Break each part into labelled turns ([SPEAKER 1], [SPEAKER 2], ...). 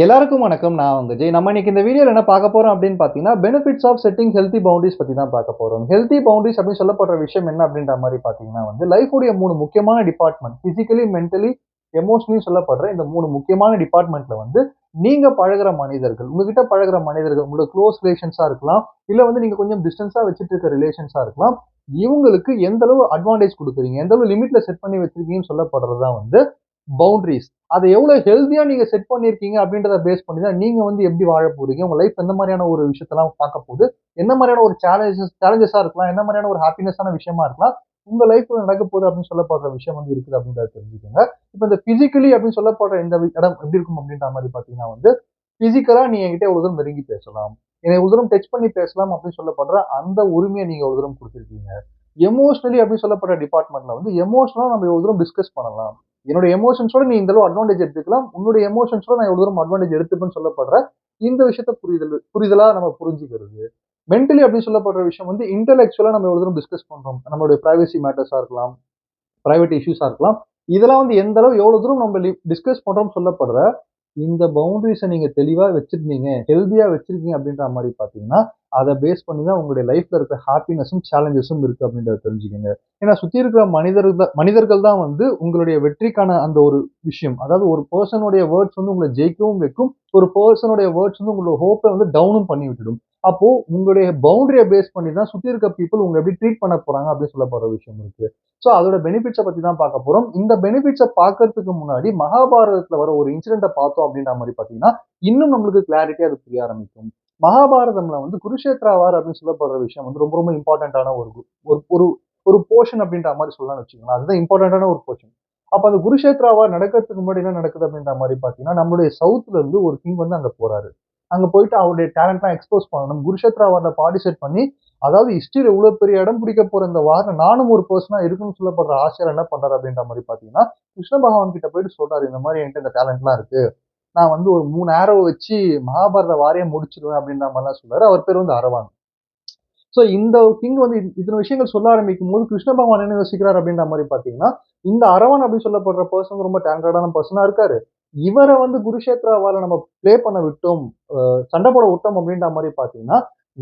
[SPEAKER 1] எல்லாருக்கும் வணக்கம். நான் உங்க ஜெய். நம்ம இன்னைக்கு இந்த வீடியோல என்ன பார்க்க போறோம் அப்படின்னு பார்த்தீங்கன்னா, benefits of setting healthy boundaries பத்தி தான் பார்க்க போறோம். ஹெல்த்தி பவுண்டரீஸ் அப்படின்னு சொல்லப்படுற விஷயம் என்ன அப்படின்ற மாரி பார்த்தீங்கன்னா லைஃப் உடைய 3 முக்கியமான டிபார்ட்மெண்ட் பிசிக்கலி, மென்டலி, எமோஷனலி சொல்லப்படுற இந்த 3 முக்கியமான டிபார்ட்மெண்ட்ல நீங்க பழகுற மனிதர்கள், உங்ககிட்ட பழகுற மனிதர்கள், உங்களோட க்ளோஸ் ரிலேஷன்ஸா இருக்கலாம், இல்ல நீங்க கொஞ்சம் டிஸ்டன்ஸா வச்சுட்டு இருக்க ரிலேஷன்ஸா இருக்கலாம். இவங்களுக்கு எந்த அளவு அட்வான்டேஜ் குடுக்குறீங்க, எந்த அளவு லிமிட்ல செட் பண்ணி வச்சிருக்கீங்கன்னு சொல்லப்படுறது தான் பவுண்டரீஸ். அதை எவ்வளவு ஹெல்தியா நீங்க செட் பண்ணியிருக்கீங்க அப்படின்றத பேஸ் பண்ணி தான் நீங்க எப்படி வாழ போறீங்க, உங்க லைஃப் எந்த மாதிரியான ஒரு விஷயத்தெல்லாம் பார்க்க போகுது, என்ன மாதிரியான ஒரு சேலஞ்சஸா இருக்கலாம், என்ன மாதிரியான ஒரு ஹாப்பினஸான விஷயமா இருக்கலாம், உங்க லைஃப்ல நடக்க போகுது அப்படின்னு சொல்லப்படுற விஷயம் இருக்குது அப்படின்றத தெரிஞ்சுக்கோங்க. இப்ப இந்த பிசிக்கலி அப்படின்னு சொல்லப்படுற இந்த இடம் எப்படி இருக்கும் அப்படின்ற மாதிரி பாத்தீங்கன்னா பிசிக்கலா நீ என்கிட்ட ஒரு தூரம் நெருங்கி பேசலாம், என்னை ஒரு தூரம் டச் பண்ணி பேசலாம் அப்படின்னு சொல்லப்படுற அந்த உரிமையை நீங்க ஒரு தூரம் கொடுத்திருக்கீங்க. எமோஷனலி அப்படின்னு சொல்லப்படுற டிபார்ட்மெண்ட்ல எமோஷனலா நம்ம ஒரு தூரம் டிஸ்கஸ் பண்ணலாம். என்னோட எமோஷன்ஸோட நீ இந்த அளவு அட்வான்டேஜ் எடுத்துக்கலாம், உன்னுடைய எமோஷன்ஸோட நான் எவ்வளவு தூரம் அட்வான்டேஜ் எடுத்துப்பேன்னு சொல்லப்படுற இந்த விஷயத்த புரிதலா நம்ம புரிஞ்சுக்கிறது. மென்டலி அப்படின்னு சொல்லப்படுற விஷயம் இன்டெலெக்சுவலா நம்ம எவ்வளவு தூரம் டிஸ்கஸ் பண்றோம், நம்மளுடைய பிரைவசி மேட்டர்ஸா இருக்கலாம், பிரைவேட் இஷ்யூஸா இருக்கலாம், இதெல்லாம் எந்த அளவு எவ்வளவு தூரம் நம்ம டிஸ்கஸ் பண்றோம்னு சொல்லப்படுற இந்த பவுண்டரிஸை நீங்க தெளிவா வச்சிருந்தீங்க, ஹெல்தியா வச்சிருக்கீங்க அப்படின்ற மாதிரி பாத்தீங்கன்னா அதை பேஸ் பண்ணி தான் உங்களுடைய லைஃப்ல இருக்கிற ஹாப்பினஸும் சேலஞ்சஸும் இருக்கு அப்படின்றத தெரிஞ்சுக்கோங்க. ஏன்னா சுத்தி இருக்கிற மனிதர்கள் தான் உங்களுடைய வெற்றிக்கான அந்த ஒரு விஷயம். அதாவது ஒரு பர்சனுடைய வேர்ட்ஸ் உங்களை ஜெயிக்கவும் வைக்கும், ஒரு பர்சனுடைய வேர்ட்ஸ் உங்களோட ஹோப்பை டவுனும் பண்ணி விட்டுடும். அப்போ உங்களுடைய பவுண்டரியை பேஸ் பண்ணி தான் சுத்தி இருக்க பீப்புள் உங்களை எப்படி ட்ரீட் பண்ண போறாங்க அப்படின்னு சொல்லப்படுற விஷயம் இருக்கு. சோ அதோட பெனிஃபிட்ஸை பத்தி தான் பார்க்க போறோம். இந்த பெனிஃபிட்ஸை பார்க்கறதுக்கு முன்னாடி மகாபாரதத்துல வர ஒரு இன்சிடென்ட்டை பார்த்தோம் அப்படின்ற மாதிரி பாத்தீங்கன்னா இன்னும் நம்மளுக்கு கிளாரிட்டியா அது புரிய ஆரம்பிக்கும். மகாபாரதம்ல குருஷேத்ரா வார் அப்படின்னு சொல்லப்படுற விஷயம் ரொம்ப ரொம்ப இம்பார்ட்டன்டான ஒரு ஒரு ஒரு ஒரு போர்ஷன் அப்படின்ற மாதிரி சொல்லலாம்னு வச்சுக்கோங்களேன். அதுதான் இம்பார்ட்டன்டான ஒரு போர்ஷன். அப்ப அந்த குருஷேத்ரா வார் நடக்கிறதுக்கு முன்னாடி என்ன நடக்குது அப்படின்ற மாதிரி பாத்தீங்கன்னா நம்மளுடைய சவுத்ல இருந்து ஒரு கிங் அங்க போறாரு. அங்க போயிட்டு அவருடைய டேலண்ட்லாம் எக்ஸ்போஸ் பண்ணணும், குருஷேத்ரா வார்ல பார்ட்டிசிபேட் பண்ணி, அதாவது ஹிஸ்டரியில இவ்வளவு பெரிய இடம் பிடிக்க போற இந்த வார்ல நானும் ஒரு பர்சனா இருக்குன்னு சொல்லப்படுற ஆசையால என்ன பண்றாரு அப்படின்ற மாதிரி பாத்தீங்கன்னா கிருஷ்ண பகவான் கிட்ட போயிட்டு சொல்றாரு, இந்த மாதிரி என்கிட்ட இந்த டேலண்ட்லாம் இருக்கு, நான் ஒரு 3 ஆரோ வச்சு மகாபாரத வாரையே முடிச்சிருவேன் அப்படின்ற மாதிரிலாம் சொல்றாரு. அவர் பேர் அரவான். சோ இந்த கிங் இத்தனை விஷயங்கள் சொல்ல ஆரம்பிக்கும் போது கிருஷ்ண பகவான் என்ன யோசிக்கிறார் அப்படின்ற மாதிரி பாத்தீங்கன்னா இந்த அரவான் அப்படின்னு சொல்லப்படுற பர்சன் ரொம்ப டேலண்டடான பர்சனா இருக்காரு, இவரை குருஷேத்ரா வார நம்ம பிளே பண்ண விட்டோம், சண்டை போட விட்டோம் அப்படின்ற மாதிரி பாத்தீங்கன்னா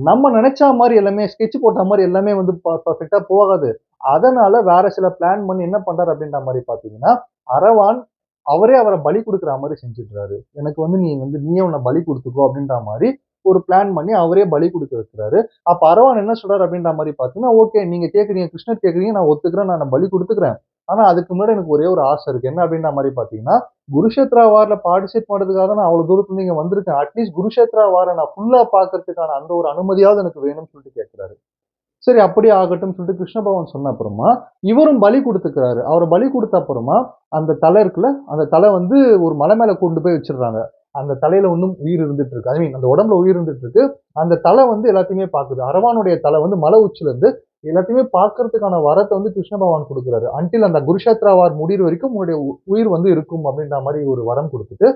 [SPEAKER 1] நம்ம நினைச்ச மாதிரி எல்லாமே ஸ்கெட்ச் போட்ட மாதிரி எல்லாமே பர்ஃபெக்டா போகாது. அதனால வேற சில பிளான் பண்ணி என்ன பண்றாரு அப்படின்ற மாதிரி பாத்தீங்கன்னா அரவான் அவரே அவரை பலி கொடுக்குற மாதிரி செஞ்சுடுறாரு. எனக்கு நீ நீயே உன்னை பலி கொடுத்துக்கோ அப்படின்ற மாதிரி ஒரு பிளான் பண்ணி அவரே பலி கொடுக்க வைக்கிறாரு. அப்ப அரவான் என்ன சொல்றாரு அப்படின்ற மாதிரி பாத்தீங்கன்னா, ஓகே நீங்க கேக்குறீங்க, கிருஷ்ணர் கேக்குறீங்க, நான் ஒத்துக்கிறேன், நான் பலி கொடுத்துக்கிறேன். ஆனா அதுக்கு முன்னாடி எனக்கு ஒரே ஒரு ஆசை இருக்கு. என்ன அப்படின்ற மாதிரி பாத்தீங்கன்னா குருஷேத்ரா வார்ல பார்ட்டிசிபேட் பண்றதுக்காக நான் அவ்வளவு தூரத்துல இருந்து இங்க வந்திருக்கேன். அட்லீஸ்ட் குருஷேத்ரா வார நான் ஃபுல்லா பாக்குறதுக்கான அந்த ஒரு அனுமதியாவது எனக்கு வேணும்னு சொல்லிட்டு கேட்கிறாரு. சரி அப்படியே ஆகட்டும்னு சொல்லிட்டு கிருஷ்ண பகவான் சொன்ன அப்புறமா இவரும் பலி கொடுத்துக்கிறாரு. அவர் பலி கொடுத்த அப்புறமா அந்த தலை இருக்குல்ல, அந்த தலை ஒரு மலை மேல கொண்டு போய் வச்சிடுறாங்க. அந்த தலையில இன்னும் உயிர் இருந்துட்டு இருக்கு. ஐ மீன் அந்த உடம்புல உயிர் இருந்துட்டு இருக்கு. அந்த தலை எல்லாத்தையுமே பாக்குது. அரவானுடைய தலை மலை உச்சில இருந்து எல்லாத்தையுமே பாக்குறதுக்கான வரத்தை கிருஷ்ண பகவான் கொடுக்குறாரு. அன்டில் அந்த குருஷேத்ரா வார் முடிகிற வரைக்கும் உன்னுடைய உயிர் இருக்கும் அப்படின்ற மாதிரி ஒரு வரம் கொடுத்துட்டு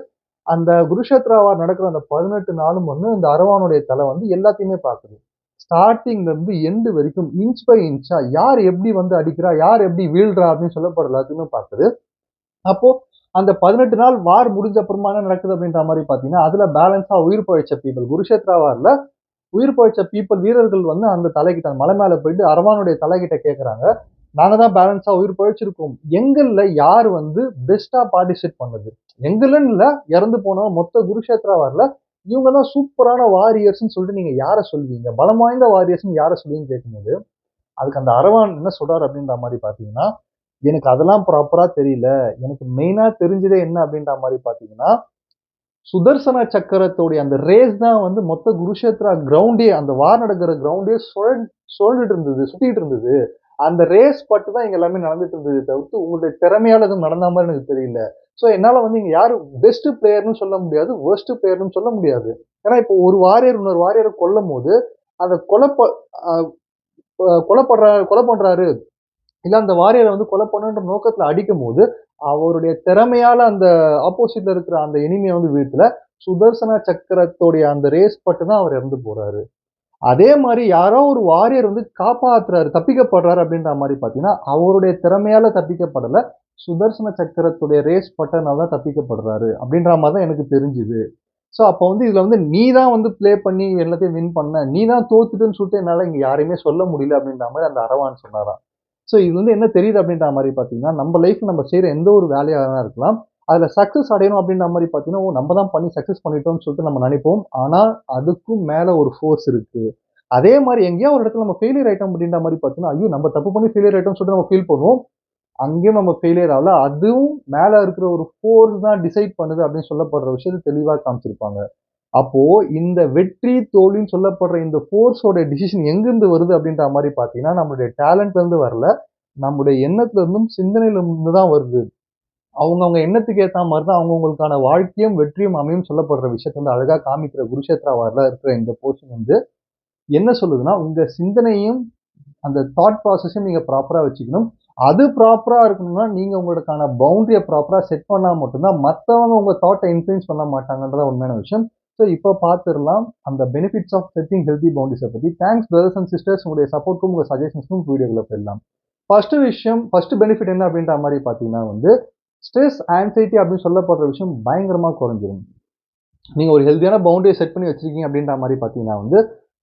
[SPEAKER 1] அந்த குருஷேத்ரா வார் நடக்கிற அந்த 18 நாளும் இந்த அரவானுடைய தலை எல்லாத்தையுமே பாக்குது. ஸ்டார்டிங்ல இருந்து எண்டு வரைக்கும் இன்ச் பை இன்ச்சா யார் எப்படி அடிக்கிறா, யார் எப்படி வீழ்றா அப்படின்னு சொல்லப்படுற எல்லாத்தையுமே பாக்குது. அப்போ அந்த 18 நாள் வார் முடிஞ்ச அப்புறமா என்ன நடக்குது அப்படின்ற மாதிரி பாத்தீங்கன்னா அதுல பேலன்ஸா உயிர் பழைச்ச பீப்புள், குருஷேத்ரா வார்ல உயிர் பழைச்ச பீப்புள் வீரர்கள் அந்த தலைகிட்ட மலை மேல போயிட்டு அரவானுடைய தலைகிட்ட கேக்குறாங்க, நாங்க தான் பேலன்ஸா உயிர் பழைச்சிருக்கோம், எங்கள்ல யார் பெஸ்டா பார்ட்டிசிபேட் பண்ணது, எங்கன்னு இல்ல, இறந்து போனவங்க மொத்த குருஷேத்ரா வார்ல இவங்க தான் சூப்பரான வாரியர்ஸ்ன்னு சொல்லிட்டு நீங்க யாரை சொல்வீங்க, பலம் வாய்ந்த வாரியர்ஸ்ன்னு யாரை சொல்லுவீங்கன்னு கேட்கும்போது அதுக்கு அந்த அரவான் என்ன சொல்றாரு அப்படின்ற மாதிரி பாத்தீங்கன்னா, எனக்கு அதெல்லாம் ப்ராப்பரா தெரியல, எனக்கு மெயினா தெரிஞ்சதே என்ன அப்படின்ற மாதிரி பாத்தீங்கன்னா சுதர்சன சக்கரத்தோடைய அந்த ரேஸ் தான் மொத்த குருஷேத்ரா கிரவுண்டே, அந்த வார் நடக்கிற கிரவுண்டே சுழண்டுட்டு இருந்தது, சுத்திட்டு இருந்தது. அந்த ரேஸ் பட்டு தான் இங்க எல்லாமே நடந்துட்டு இருந்தது தவிர்த்து உங்களுடைய திறமையால எதுவும் நடந்த மாதிரி எனக்கு தெரியல. சோ என்னால இங்க யாரு பெஸ்ட் பிளேயர்னு சொல்ல முடியாது, வொர்ஸ்ட் பிளேயர்னு சொல்ல முடியாது. ஏன்னா இப்போ ஒரு வாரியர் இன்னொரு வாரியரை கொல்லும் போது அந்த கொலை பண்றாரு, இல்ல அந்த வாரியரை கொலை பண்ணுன்ற நோக்கத்துல அடிக்கும் போது அவருடைய திறமையால அந்த ஆப்போசிட்ல இருக்கிற அந்த எனிமியை வீழ்த்தல, சுதர்சன சக்கரத்தோடைய அந்த ரேஸ் பட்டு தான் அவர் இறந்து போறாரு. அதே மாதிரி யாரோ ஒரு வாரியர் காப்பாத்துறாரு, தப்பிக்கப்படுறாரு அப்படின்ற மாதிரி பாத்தீங்கன்னா அவருடைய திறமையால தப்பிக்கப்படல, சுதர்சன சக்கரத்துடைய ரேஸ் பட்டனால தான் தப்பிக்கப்படுறாரு அப்படின்ற மாதிரி தான் எனக்கு தெரிஞ்சுது. ஸோ அப்போ வந்து இதுல வந்து நீ தான் வந்து ப்ளே பண்ணி எல்லாத்தையும் வின் பண்ண. நீ தான் தோத்துட்டன்னு சொல்லிட்டு என்னால இங்க யாரையுமே சொல்ல முடியல அப்படின்ற மாரி அந்த அரவான் சொன்னாராம். ஸோ இது வந்து என்ன தெரியுது அப்படின்ற மாரி பார்த்தீங்கன்னா, நம்ம லைஃப்ல நம்ம செய்ற எந்த ஒரு வேலையா வேணா இருக்கலாம். அதுல சக்சஸ் அடையணும் அப்படின்ற மாரி பார்த்தீங்கன்னா, ஓ! நம்ம தான் பண்ணி சக்சஸ் பண்ணிட்டோம்னு சொல்லிட்டு நம்ம நெனைப்போம். ஆனா அதுக்கும் மேல ஒரு ஃபோர்ஸ் இருக்கு. அதே மாரி எங்கேயோ ஒரு இடத்துல நம்ம ஃபெயிலியர் ஆயிட்டோம் அப்படின்ற மாரி பார்த்தீங்கன்னா, ஐயோ! நம்ம தப்பு பண்ணி ஃபெயிலியர் ஆயிட்டோம்னு சொல்லிட்டு நம்ம ஃபீல் பண்ணுவோம். அங்கேயும் நம்ம ஃபெயிலியர் ஆகல. அதுவும் மேல இருக்கிற ஒரு ஃபோர்ஸ் தான் டிசைட் பண்ணுது அப்படின்னு சொல்லப்படுற விஷயத்த தெளிவா காமிச்சிருப்பாங்க. அப்போ இந்த வெற்றி, தோல்வின்னு சொல்லப்படுற இந்த ஃபோர்ஸோட டிசிஷன் எங்கிருந்து வருது அப்படின்ற மாரி பார்த்தீங்கன்னா, நம்மளுடைய டேலண்ட்ல இருந்து வரல. நம்முடைய எண்ணத்துல இருந்தும், சிந்தனையில இருந்து தான் வருது. அவங்கவங்க எண்ணத்துக்கு ஏத்தா மாரி தான் அவங்கவங்களுக்கான வாழ்க்கையும், வெற்றியும் அமையும்னு சொல்லப்படுற விஷயத்த வந்து அழகா காமிக்கிற குருஷேத்ரா வார்ல இருக்கிற இந்த போர்ஷன் வந்து என்ன சொல்லுதுன்னா, உங்க சிந்தனையும், அந்த தாட் ப்ராசஸையும் நீங்க ப்ராப்பரா வச்சுக்கணும். அது ப்ராப்பரா இருக்கணும்னா, நீங்க உங்களுக்கான பவுண்டரிய ப்ராப்பரா செட் பண்ணா மட்டும் தான், மத்தவங்க உங்க தாட்ட இன்ஃப்ளூயன்ஸ் பண்ண மாட்டாங்கன்றது தான் உண்மையான விஷயம். ஸோ இப்ப பார்த்துரலாம் அந்த பெனிஃபிட்ஸ் ஆஃப் செட்டிங் ஹெல்த்தி பவுண்டரிஸ பத்தி. தேங்க்ஸ் பிரதர்ஸ் அண்ட் சிஸ்டர்ஸ் உங்களுடைய சப்போர்ட்க்கும், உங்க சஜஷன்ஸ்க்கும் வீடியோக்குள்ள போயிடலாம். ஃபர்ஸ்ட் பெனிஃபிட் என்ன அப்படின்ற மாரி பார்த்தீங்கன்னா வந்து, ஸ்ட்ரெஸ், ஆங்ஸைட்டி அப்படின்னு சொல்லப்படுற விஷயம் பயங்கரமா குறைஞ்சிரும். நீங்க ஒரு ஹெல்த்தியான பவுண்டரிய செட் பண்ணி வச்சிருக்கீங்க அப்படின்ற மாரி பார்த்தீங்கன்னா வந்து,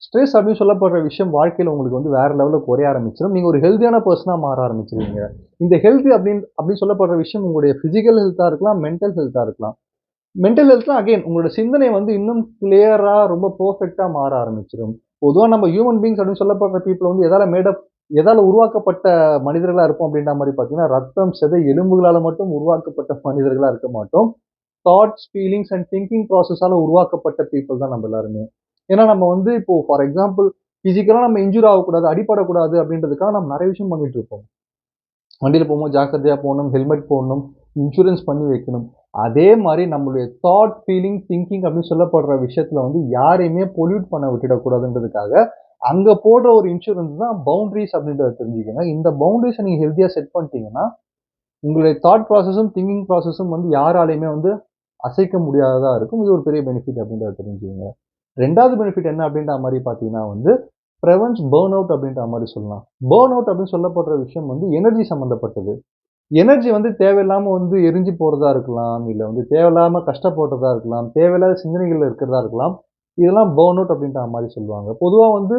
[SPEAKER 1] ஸ்ட்ரெஸ் அப்படின்னு சொல்லப்படுற விஷயம் வாழ்க்கையில உங்களுக்கு வந்து வேற லெவல்ல குறைய ஆரம்பிச்சிரும். நீங்க ஒரு ஹெல்த்தியான பெர்சனா மாற ஆரம்பிச்சுருவீங்க. இந்த ஹெல்த்தி அப்படின்னு சொல்லப்படுற விஷயம் உங்களுடைய பிசிக்கல் ஹெல்த்தா இருக்கலாம், மென்டல் ஹெல்த்தா இருக்கலாம். மென்டல் ஹெல்த்ல அகைன் உங்களோட சிந்தனை வந்து இன்னும் கிளியரா ரொம்ப பெர்ஃபெக்ட்டா மாற ஆரம்பிச்சிரும். பொதுவா நம்ம ஹியூமன் பீயிங்ஸ் அப்படின்னு சொல்லப்படுற பீப்பிள் வந்து எதால உருவாக்கப்பட்ட மனிதர்களா இருப்போம் அப்படின்ற மாரி பார்த்தீங்கன்னா, ரத்தம், சதை, எலும்புகளால மட்டும் உருவாக்கப்பட்ட மனிதர்களா இருக்க மாட்டோம். தாட்ஸ், ஃபீலிங்ஸ் அண்ட் திங்கிங் ப்ராசஸால உருவாக்கப்பட்ட பீப்பிள் தான் நம்ம எல்லாருமே. ஏன்னா நம்ம வந்து இப்போ ஃபார் எக்ஸாம்பிள் பிசிக்கலா நம்ம இன்ஜூர் ஆகக்கூடாது, அடிபடக்கூடாது அப்படின்றதுக்காக நம்ம நெறைய விஷயம் பண்ணிட்டு இருப்போம். வண்டியில போகும்போது ஜாக்கிரதையா போணும், ஹெல்மெட் போடணும், இன்சூரன்ஸ் பண்ணி வைக்கணும். அதே மாரி நம்மளுடைய தாட், ஃபீலிங், திங்கிங் அப்படின்னு சொல்லப்படுற விஷயத்துல வந்து யாரையுமே பொல்யூட் பண்ண விட்டுடக்கூடாதுன்றதுக்காக, அங்க போடுற ஒரு இன்சூரன்ஸ் தான் பவுண்டரீஸ் அப்படின்றத தெரிஞ்சுக்கங்க. இந்த பவுண்டரீஸ நீங்க ஹெல்த்தியா செட் பண்ணிட்டீங்கன்னா, உங்களுடைய தாட் ப்ராசஸும், திங்கிங் ப்ராசஸும் வந்து யாராலயுமே வந்து அசைக்க முடியாததா இருக்கும். இது ஒரு பெரிய பெனிஃபிட் அப்படின்றத தெரிஞ்சுக்கங்க. 2வது பெனிஃபிட் என்ன அப்படின்ற மாரி பார்த்தீங்கன்னா வந்து, பிரிவென்ட்ஸ் பர்ன் அவுட் அப்படின்ற மாரி சொல்லலாம். பர்ன் அவுட் அப்படின்னு சொல்லப்படுற விஷயம் வந்து எனர்ஜி சம்மந்தப்பட்டது. எனர்ஜி வந்து தேவையில்லாம வந்து எரிஞ்சு போறதா இருக்கலாம். இல்ல வந்து தேவையில்லாம கஷ்டப்படுறதா இருக்கலாம். தேவையில்லாத சிந்தனைகள்ல இருக்கிறதா இருக்கலாம். இதெல்லாம் பர்ன் அவுட் அப்படின்ற மாரி சொல்லுவாங்க. பொதுவா வந்து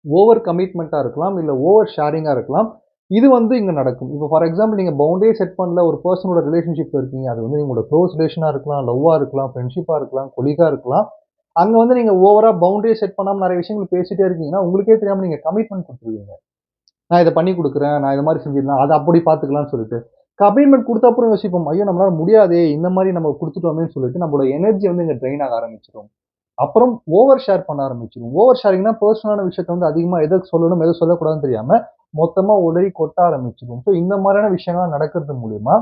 [SPEAKER 1] ஓவர் கமிட்மென்ட்டா இருக்கலாம். இல்ல ஓவர் ஷேரிங்கா இருக்கலாம். இது வந்து இங்க நடக்கும். இப்போ ஃபார் எக்ஸாம்பிள் நீங்க பவுண்டரியே செட் பண்ணல. ஒரு பெர்சனோட ரிலேஷன்ஷிப்ல இருக்கீங்க. அது வந்து உங்களோட குளோஸ் ரிலேஷனா இருக்கலாம், லவ்வா இருக்கலாம், ஃப்ரெண்ட்ஷிப்பா இருக்கலாம், கொலீகா இருக்கலாம். அங்க வந்து நீங்க ஓவரா பவுண்டரியே செட் பண்ணாம நெறைய விஷயங்கள் பேசிட்டே இருக்கீங்கன்னா, உங்களுக்கே தெரியாம நீங்க கமிட்மென்ட் குடுத்துருவீங்க. நான் இத பண்ணி குடுக்குறேன். நான் இத மாரி செஞ்சிடலாம். அத அப்படி பார்த்துக்கலாம்னு சொல்லிட்டு. கமிட்மென்ட் குடுத்த அப்புறம் யோசிப்போம். ஐயோ! நம்மளால முடியாதே! இந்த மாரி நம்ம குடுத்துட்டோமேன்னு சொல்லிட்டு நம்மளோட எனர்ஜி வந்து இங்க ட்ரெயின் ஆக ஆரம்பிச்சுரும். அப்புறம் ஓவர் ஷேர் பண்ண ஆரம்பிச்சுருவோம். ஓவர் ஷேரிங்னா பெர்சனலான விஷயத்த வந்து அதிகமா எத சொல்லணும், எத சொல்லக்கூடாதுன்னு தெரியாம மொத்தமா உளறி கொட்ட ஆரம்பிச்சுருவோம். ஸோ இந்த மாரியான விஷயங்கள்லாம் நடக்கிறது மூலியமா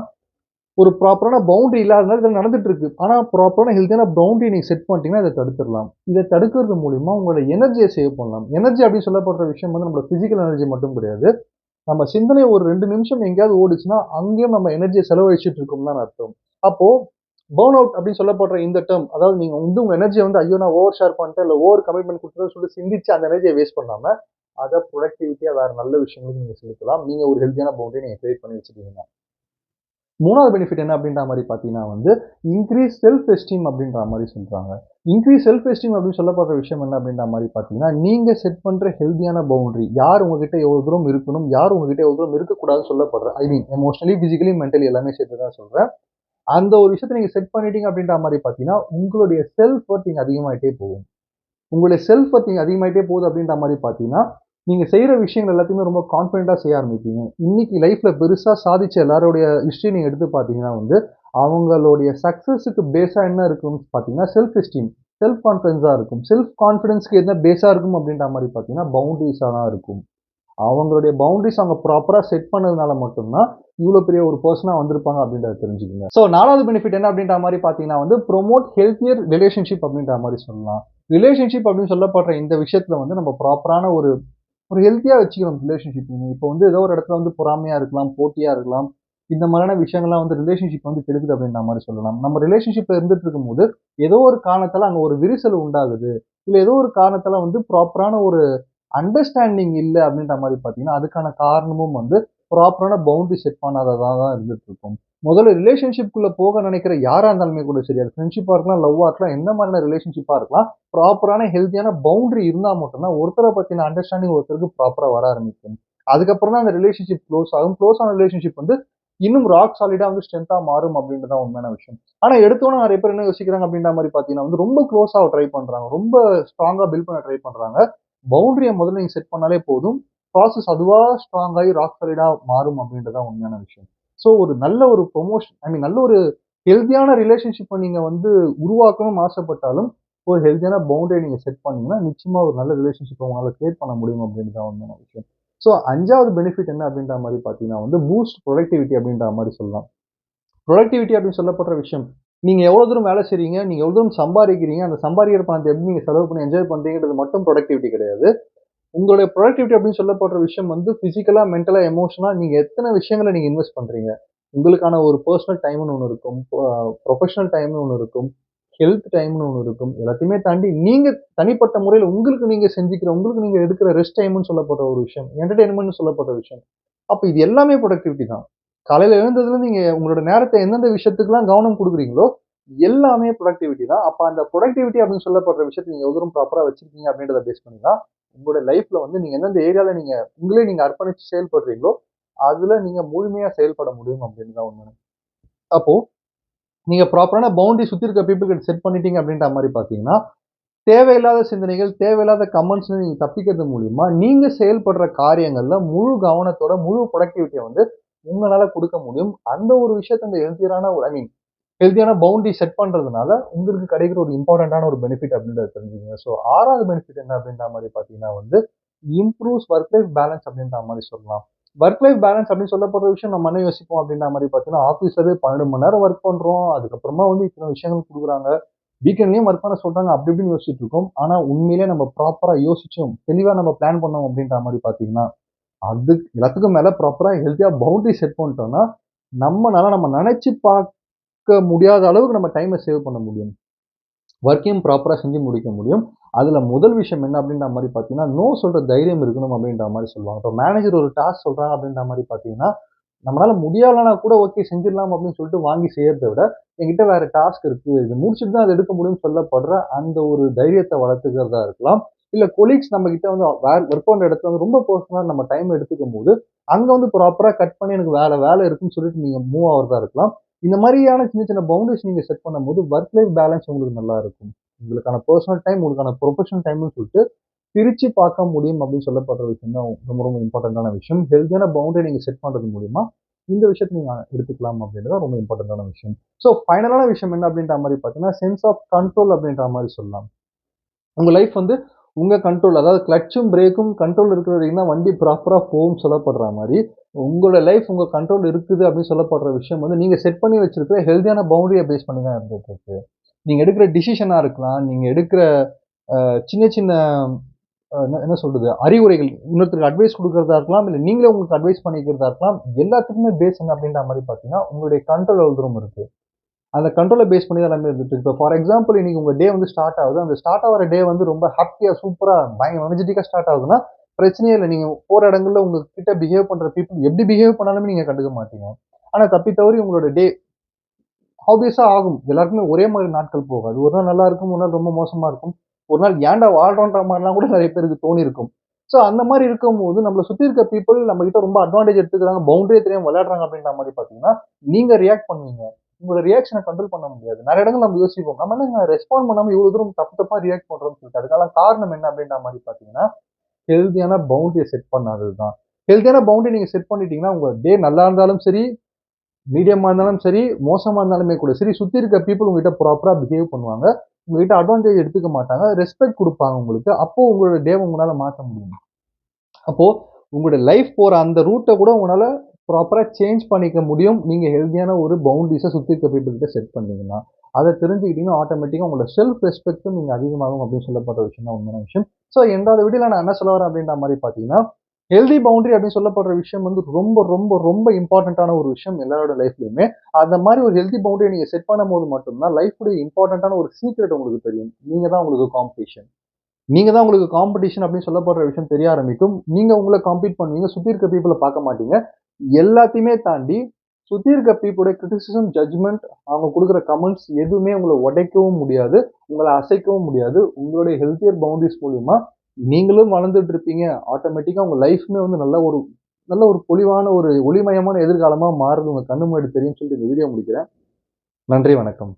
[SPEAKER 1] ஒரு ப்ராப்பரான பவுண்டரி இல்லாதனால இது நடந்துட்டு இருக்கு. ஆனா ப்ராப்பரான ஹெல்த்தியான பவுண்டரி நீங்க செட் பண்ணிட்டீங்கன்னா, இத தடுத்துறலாம். இத தடுக்கிறது மூலியமா உங்களோட எனர்ஜிய சேவ் பண்ணலாம். எனர்ஜி அப்படின்னு சொல்லப்படுற விஷயம் வந்து நம்மளோட பிசிக்கல் எனர்ஜி மட்டும் கிடையாது. நம்ம சிந்தனை ஒரு 2 நிமிஷம் எங்கேயாவது ஓடுச்சுன்னா, அங்கேயும் நம்ம எனர்ஜிய செலவழிச்சுட்டு இருக்கோம்னு தான் அர்த்தம். அப்போ பர்ன் அவுட் அப்படின்னு சொல்லப்படுற இந்த டெர்ம், அதாவது நீங்க வந்து உங்க எனர்ஜிய வந்து ஐயோ! நான் ஓவர் ஷேர் பண்ணிட்டேன், இல்ல ஓவர் கமிட்மென்ட் குடுத்துட்டேன்னு சொல்லிட்டு சிந்திச்சு அந்த எனர்ஜிய வேஸ்ட் பண்ணாம, அத புரொடக்டிவிட்டியா வேற நல்ல விஷயங்களுக்கு நீங்க செலுத்தலாம். நீங்க ஒரு ஹெல்த்தியான பவுண்டரிய நீங்க கிரியேட் பண்ணி வச்சுட்டீங்கன்னா. 3வது பெனிஃபிட் என்ன அப்படின்ற மாரி பார்த்தீங்கன்னா வந்து, இன்கிரீஸ் செல்ஃப் எஸ்டீம் அப்படின்ற மாரி சொல்றாங்க. இன்கிரீஸ் செல்ஃப் எஸ்டீம் அப்படின்னு சொல்லப்படுற விஷயம் என்ன அப்படின்ற மாரி பார்த்தீங்கன்னா, நீங்க செட் பண்ற ஹெல்த்தியான பவுண்டரி. யார் உங்ககிட்ட எவ்வளவு தூரம் இருக்கணும், யார் உங்ககிட்ட எவ்வளவு தூரம் இருக்கக்கூடாதுன்னு சொல்லப்படுற ஐ மீன் எமோஷனலி, பிசிக்கலி, மென்டலி எல்லாமே சேர்த்து தான் சொல்றேன். அந்த ஒரு விஷயத்த நீங்க செட் பண்ணிட்டீங்க அப்படின்ற மாரி பார்த்தீங்கன்னா, உங்களுடைய செல்ஃப் வொர்த் இங்க அதிகமாயிட்டே போகும். உங்களுடைய செல்ஃப் வொர்த் இங்க அதிகமாயிட்டே போகுது அப்படின்ற மாரி பார்த்தீங்கன்னா, நீங்க செய்ற விஷயங்கள் எல்லாத்தையுமே ரொம்ப கான்ஃபிடென்ட்டா செய்ய ஆரம்பிப்பீங்க. இன்னைக்கு லைஃப்ல பெருசா சாதிச்ச எல்லாருடைய ஹிஸ்டரி நீங்க எடுத்து பார்த்தீங்கன்னா வந்து, அவங்களுடைய சக்சஸ்ஸுக்கு பேஸா என்ன இருக்கும்னு பார்த்தீங்கன்னா, செல்ஃப் எஸ்டீம், செல்ஃப் கான்ஃபிடன்ஸா இருக்கும். செல்ஃப் கான்ஃபிடன்ஸ்க்கு என்ன பேஸா இருக்கும் அப்படின்ற மாரி பார்த்தீங்கன்னா, பவுண்டரீஸா தான் இருக்கும். அவங்களுடைய பவுண்டரீஸ் அவங்க ப்ராப்பரா செட் பண்ணதுனால மட்டும் தான், இவ்ளோ பெரிய ஒரு பெர்சனா வந்திருப்பாங்க அப்படின்றத தெரிஞ்சுக்கங்க. ஸோ 4வது பெனிஃபிட் என்ன அப்படின்ற மாரி பார்த்தீங்கன்னா வந்து, ப்ரோமோட் ஹெல்த்தியர் ரிலேஷன்ஷிப் அப்படின்ற மாரி சொல்லலாம். ரிலேஷன்ஷிப் அப்படின்னு சொல்லப்படுற இந்த விஷயத்துல வந்து நம்ம ப்ராப்பரான ஒரு ஒரு ஹெல்த்தியா வச்சுக்கணும் ரிலேஷன்ஷிப். நீங்க இப்போ வந்து ஏதோ ஒரு இடத்துல வந்து பொறாமையா இருக்கலாம், போட்டியா இருக்கலாம். இந்த மாதிரியான விஷயங்கள்லாம் வந்து ரிலேஷன்ஷிப் வந்து கெடுக்குது அப்படின்ற மாரி சொல்லலாம். நம்ம ரிலேஷன்ஷிப்ல இருந்துட்டு இருக்கும்போது, ஏதோ ஒரு காரணத்தால அங்க ஒரு விரிசல் உண்டாகுது. இல்ல ஏதோ ஒரு காரணத்தால வந்து ப்ராப்பரான ஒரு அண்டர்ஸ்டாண்டிங் இல்ல அப்படின்ற மாரி பார்த்தீங்கன்னா, அதுக்கான காரணமும் வந்து ப்ராப்பரான பவுண்டரி செட் பண்ணாததா தான் இருந்துட்டு இருக்கும். முதல்ல ரிலேஷன்ஷிப்குள்ள போக நினைக்கிற யாரா இருந்தாலுமே கூட சரி, அது ஃப்ரெண்ட்ஷிப்பா இருக்கலாம், லவ்வா இருக்கலாம், எந்த மாதிரியான ரிலேஷன்ஷிப்பா இருக்கலாம். ப்ராப்பரான ஹெல்த்தியான பவுண்டரி இருந்தா மட்டும் தான் ஒருத்தர பத்தின அண்டர்ஸ்டாண்டிங் ஒருத்தருக்கு ப்ராப்பரா வர ஆரம்பிக்கும். அதுக்கப்புறம் தான் அந்த ரிலேஷன்ஷிப் க்ளோஸ் ஆகும். க்ளோஸ் ஆன ரிலேஷன்ஷிப் வந்து இன்னும் ராக் சாலிடா வந்து ஸ்ட்ரென்த்தா மாறும் அப்படின்றது தான் உண்மையான விஷயம். ஆனா எடுத்தோனே நிறைய பேர் என்ன யோசிக்கிறாங்க அப்படின்ற மாரி பார்த்தீங்கன்னா வந்து ரொம்ப க்ளோஸ் ஆக ட்ரை பண்றாங்க. ரொம்ப ஸ்ட்ராங்கா பில்ட் பண்ண ட்ரை பண்றாங்க. பவுண்டரிய முதல்ல நீங்க செட் பண்ணாலே போதும். ப்ராசஸ் அதுவா ஸ்ட்ராங் ஆகி ராக் சாலிடா மாறும் அப்படின்றது தான் உண்மையான விஷயம். ஸோ ஒரு நல்ல ஒரு ப்ரொமோஷன் நல்ல ஒரு ஹெல்த்தியான ரிலேஷன்ஷிப்ப நீங்க வந்து உருவாக்கணும்னு ஆசைப்பட்டாலும், ஒரு ஹெல்த்தியான பவுண்டரிய நீங்க செட் பண்ணீங்கன்னா, நிச்சயமா ஒரு நல்ல ரிலேஷன்ஷிப்ப உங்களால கிரியேட் பண்ண முடியும் அப்படின்றது தான் உண்மையான விஷயம். ஸோ 5வது பெனிஃபிட் என்ன அப்படின்ற மாரி பார்த்தீங்கன்னா வந்து, பூஸ்ட் புரொடக்டிவிட்டி அப்படின்ற மாரி சொல்லலாம். புரொடக்டிவிட்டி அப்படின்னு சொல்லப்படுற விஷயம், நீங்க எவ்வளோ தூரம் வேலை செய்றீங்க, நீங்க எவ்வளோ தூரம் சம்பாதிக்கிறீங்க, அந்த சம்பாதிக்கிற பணத்த எப்படி நீங்க செலவு பண்ணி என்ஜாய் பண்றீங்கன்றது மட்டும் புரொடக்டிவிட்டி கிடையாது. உங்களுடைய புரொடக்டிவிட்டி அப்படின்னு சொல்லப்படுற விஷயம் வந்து பிசிக்கலா, மென்டலா, எமோஷனலா நீங்க எத்தன விஷயங்கள நீங்க இன்வெஸ்ட் பண்றீங்க. உங்களுக்கான ஒரு பெர்சனல் டைம்ன்னு ஒண்ணு இருக்கும். ப்ரொஃபஷனல் டைம்ன்னு ஒண்ணு இருக்கும். ஹெல்த் டைம்ன்னு ஒண்ணு இருக்கும். எல்லாத்தையுமே தாண்டி நீங்க தனிப்பட்ட முறையில உங்களுக்கு நீங்க செஞ்சுக்கிற, உங்களுக்கு நீங்க எடுக்கிற ரெஸ்ட் டைம்ன்னு சொல்லப்படுற ஒரு விஷயம். என்டர்டெயின்மென்ட்ன்னு சொல்லப்படுற விஷயம். அப்ப இது எல்லாமே புரொடக்டிவிட்டி தான். காலையில எழுந்ததுல நீங்க உங்களோட நேரத்த எந்தெந்த விஷயத்துக்குலாம் கவனம் குடுக்குறீங்களோ, எல்லாமே புரொடக்டிவிட்டி தான். அப்ப அந்த புரொடக்டிவிட்டி அப்படின்னு சொல்லப்படுற விஷயத்த நீங்க எவ்வளவு தூரம் ப்ராப்பரா வச்சிருக்கீங்க அப்படின்றத பேஸ் பண்ணி தான், உங்களோட லைஃப்ல வந்து நீங்க எந்தெந்த ஏரியால நீங்க உங்களே நீங்க அர்ப்பணிச்சு செயல்படுறீங்களோ, அதுல நீங்க முழுமையா செயல்பட முடியும் அப்படின்னு தான் உண்மை. அப்போ நீங்க ப்ராப்பரான பவுண்டரி சுத்தி இருக்க பீப்பிள் கிட்ட செட் பண்ணிட்டீங்க அப்படின்ற மாரி பார்த்தீங்கன்னா, தேவையில்லாத சிந்தனைகள், தேவையில்லாத கமெண்ட்ஸ்ல நீங்க தப்பிக்கிறது மூலியமா, நீங்க செயல்படுற காரியங்கள்ல முழு கவனத்தோட, முழு புரொடக்டிவிட்டிய வந்து உங்களால குடுக்க முடியும். அந்த ஒரு விஷயத்த அந்த ஹெல்த்தியரான ஒரு ஹெல்த்தியான பவுண்டரி செட் பண்றதுனால, உங்களுக்கு கிடைக்கிற ஒரு இம்பார்ட்டன்ட்டான ஒரு பெனிஃபிட் அப்படின்றத தெரிஞ்சுக்கங்க. ஸோ 6வது பெனிஃபிட் என்ன அப்படின்ற மாரி பார்த்தீங்கன்னா வந்து, இம்ப்ரூவ்ஸ் ஒர்க் லைஃப் பேலன்ஸ் அப்படின்ற மாரி சொல்லலாம். ஒர்க் லைஃப் பேலன்ஸ் அப்படின்னு சொல்லப்படுற விஷயம் நம்ம என்ன யோசிப்போம் அப்படின்ற மாரி பார்த்தீங்கன்னா, ஆஃபீஸ்லவே 12 மணி நேரம் ஒர்க் பண்றோம். அதுக்கப்புறமா வந்து இத்தன விஷயங்கள் குடுக்குறாங்க. வீக்கெண்ட்லயும் ஒர்க் பண்ண சொல்றாங்க. அப்படி இப்படின்னு யோசிச்சுட்டு இருக்கோம். ஆனா உண்மையிலேயே நம்ம ப்ராப்பரா யோசிச்சோம், தெளிவா நம்ம பிளான் பண்ணோம் அப்படின்ற மாரி பார்த்தீங்கன்னா, அது எல்லாத்துக்கும் மேல ப்ராப்பரா ஹெல்த்தியா பவுண்டரி செட் பண்ணிட்டோம்னா, நம்மனால நம்ம நெனச்சு பார்க்க முடியாத அளவுக்கு நம்ம டைம சேவ் பண்ண முடியும். ஒர்க்கையும் ப்ராப்பரா செஞ்சு முடிக்க முடியும். அதுல முதல் விஷயம் என்ன அப்படின்ற மாரி பார்த்தீங்கன்னா, நோ சொல்ற தைரியம் இருக்கணும் அப்படின்ற மாரி சொல்லுவாங்க. இப்ப மேனேஜர் ஒரு டாஸ்க் சொல்றாங்க அப்படின்ற மாரி பார்த்தீங்கன்னா, நம்மளால முடியலனா கூட ஓகே செஞ்சிடலாம் அப்படின்னு சொல்லிட்டு வாங்கி செய்யறத விட, என்கிட்ட வேற டாஸ்க் இருக்கு. இத முடிச்சுட்டு தான் அத எடுக்க முடியும்னு சொல்லப்படுற அந்த ஒரு தைரியத்த வளர்த்துக்கிறதா இருக்கலாம். இல்ல கொலீக்ஸ் நம்ம கிட்ட வந்து ஒர்க் பண்ற இடத்துல வந்து ரொம்ப பெர்சனலா நம்ம டைம் எடுத்துக்கும்போது, அங்க வந்து ப்ராப்பரா கட் பண்ணி எனக்கு வேற வேலை இருக்குன்னு சொல்லிட்டு நீங்க மூவ் ஆவறதா இருக்கலாம். இந்த மாரியான சின்ன சின்ன பவுண்டரிஸ் நீங்க செட் பண்ணும்போது, ஒர்க் லைஃப் பேலன்ஸ் உங்களுக்கு நல்லா இருக்கும். உங்களுக்கான பெர்சனல் டைம், உங்களுக்கான ப்ரொஃபஷனல் டைம்னு சொல்லிட்டு பிரிச்சு பார்க்க முடியும் அப்படின்னு சொல்லப்படுற விஷயம் தான் ரொம்ப ரொம்ப இம்பார்ட்டன்டான விஷயம். ஹெல்த்தியான பவுண்டரி நீங்க செட் பண்றது மூலியமா, இந்த விஷயத்த நீங்க எடுத்துக்கலாம் அப்படின்றது தான் ரொம்ப இம்பார்ட்டன்டான விஷயம். ஸோ ஃபைனலான விஷயம் என்ன அப்படின்ற மாரி பார்த்தீங்கன்னா, சென்ஸ் ஆஃப் கண்ட்ரோல் அப்படின்ற மாரி சொல்லலாம். உங்க லைஃப் வந்து உங்க கண்ட்ரோல். அதாவது கிளட்சும், பிரேக்கும் கண்ட்ரோல் இருக்கிற வரைக்கும் தான் வண்டி ப்ராப்பரா போகும்னு சொல்லப்படுற மாரி, உங்களோட லைஃப் உங்க கண்ட்ரோல் இருக்குது அப்படின்னு சொல்லப்படுற விஷயம் வந்து, நீங்க செட் பண்ணி வச்சிருக்கிற ஹெல்த்தியான பவுண்டரிய பேஸ் பண்ணி தான் இருந்துட்டு இருக்கு. நீங்க எடுக்கிற டிசிஷனா இருக்கலாம். நீங்க எடுக்கிற சின்ன சின்ன என்ன என்ன சொல்றது? அறிவுரைகள். இன்னொருத்தருக்கு அட்வைஸ் குடுக்கிறதா இருக்கலாம். இல்ல நீங்களே உங்களுக்கு அட்வைஸ் பண்ணிக்கிறதா இருக்கலாம். எல்லாத்துக்குமே பேஸ் என்ன அப்படின்ற மாரி பார்த்தீங்கன்னா, உங்களுடைய கண்ட்ரோல் எவ்வளவு தூரம் இருக்கு. அந்த கண்ட்ரோல பேஸ் பண்ணி தான் எல்லாமே இருந்துட்டு இருக்கு. இப்போ ஃபார் எக்ஸாம்பிள் இன்னைக்கு உங்க டே வந்து ஸ்டார்ட் ஆகுது. அந்த ஸ்டார்ட் ஆகுற டே வந்து ரொம்ப ஹேப்பியா, சூப்பரா, பயங்கர எனர்ஜெட்டிக்கா ஸ்டார்ட் ஆகுதுன்னா, பிரச்சனையே இல்ல. நீங்க போற இடங்கள்ல உங்க கிட்ட பிஹேவ் பண்ற பீப்பிள் எப்படி பிஹேவ் பண்ணாலுமே நீங்க கண்டுக்க மாட்டீங்க. ஆனா தப்பி தவறி உங்களோட டே ஆப்வியஸா ஆகும். எல்லாருக்குமே ஒரே மாரி நாட்கள் போகாது. ஒரு நாள் நல்லா இருக்கும். ஒரு நாள் ரொம்ப மோசமா இருக்கும். ஒரு நாள் ஏன்டா வாழ்றோன்ற மாரிலாம் கூட நெறைய பேருக்கு தோணியிருக்கும். ஸோ அந்த மாரி இருக்கும்போது, நம்மள சுத்தி இருக்க பீப்பிள் நம்மகிட்ட ரொம்ப அட்வான்டேஜ் எடுத்துக்கிறாங்க. பவுண்டரியே தெரியாம விளையாடுறாங்க அப்படின்ற மாரி பார்த்தீங்கன்னா, நீங்க ரியாக்ட் பண்ணுவீங்க. உங்களோட ரியாக்ஷன கண்ட்ரோல் பண்ண முடியாது. நெறைய இடங்கள்ல நம்ம யோசிப்போம். நம்ம என்னங்க ரெஸ்பாண்ட் பண்ணாம இவ்வளவு தூரம் தப்பு தப்பா ரியாக்ட் பண்றோம்னு சொல்லிட்டு. அதுக்கெல்லாம் காரணம் என்ன அப்படின்ற மாரி பார்த்தீங்கன்னா, ஹெல்தியான பவுண்டரிய செட் பண்ணாதது தான். ஹெல்தியான பவுண்டரி நீங்க செட் பண்ணிட்டீங்கன்னா, உங்க டே நல்லா இருந்தாலும் சரி, மீடியமா இருந்தாலும் சரி, மோசமா இருந்தாலுமே கூட சரி, சுத்தி இருக்க பீப்பிள் உங்ககிட்ட ப்ராப்பரா பிஹேவ் பண்ணுவாங்க. உங்ககிட்ட அட்வான்டேஜ் எடுத்துக்க மாட்டாங்க. ரெஸ்பெக்ட் குடுப்பாங்க உங்களுக்கு. அப்போ உங்களோட டேவ உங்களால மாத்த முடியும். அப்போ உங்களுடைய லைஃப் போற அந்த ரூட்ட கூட உங்களால ப்ராப்பரா சேஞ்ச் பண்ணிக்க முடியும். நீங்க ஹெல்தியான ஒரு பவுண்டரீஸ சுத்தி இருக்க பீப்பிள் கிட்ட செட் பண்ணீங்கன்னா. அத தெரிஞ்சுக்கிட்டீங்கன்னா, ஆட்டோமேட்டிக்கா உங்களோட செல்ஃப் ரெஸ்பெக்ட்டும் நீங்க அதிகமாகும் அப்படின்னு சொல்லப்படுற விஷயம் தான் உண்மையான விஷயம். ஸோ 2வது வீடியோல நான் என்ன சொல்ல வரேன் அப்படின்ற மாரி பார்த்தீங்கன்னா, ஹெல்தி பவுண்டரி அப்படின்னு சொல்லப்படுற விஷயம் வந்து ரொம்ப ரொம்ப ரொம்ப இம்பார்ட்டன்ட்டான ஒரு விஷயம் எல்லாரோட லைஃப்லயுமே. அந்த மாரி ஒரு ஹெல்தி பவுண்டரிய நீங்க செட் பண்ணும்போது மட்டும் தான் லைஃப்வுடைய இம்பார்ட்டன்ட்டான ஒரு சீக்ரெட் உங்களுக்கு தெரியும். நீங்க தான் உங்களுக்கு காம்படிஷன். நீங்க தான் உங்களுக்கு காம்படிஷன் அப்படின்னு சொல்லப்படுற விஷயம் தெரிய ஆரம்பிக்கும். நீங்க உங்கள காம்பீட் பண்ணுவீங்க. சுத்தி இருக்க பீப்பிள பார்க்க மாட்டீங்க. எல்லாத்தையுமே தாண்டி சுத்தி இருக்க பீப்புளுடைய கிரிட்டிசிசம், ஜட்ஜ்மெண்ட், அவங்க குடுக்குற கமெண்ட்ஸ் எதுவுமே உங்கள உடைக்கவும் முடியாது. உங்கள அசைக்கவும் முடியாது. உங்களுடைய ஹெல்த்தியர் பவுண்டரிஸ் மூலியமா நீங்களும் வளர்ந்துட்டு இருப்பீங்க. ஆட்டோமேட்டிக்கா உங்க லைஃப்மே வந்து நல்ல ஒரு பொலிவான ஒரு ஒளிமயமான எதிர்காலமா மாறுது உங்க கண்ணு முன்னாடி தெரியும்னு சொல்லிட்டு இந்த வீடியோ முடிக்கிறேன். நன்றி, வணக்கம்.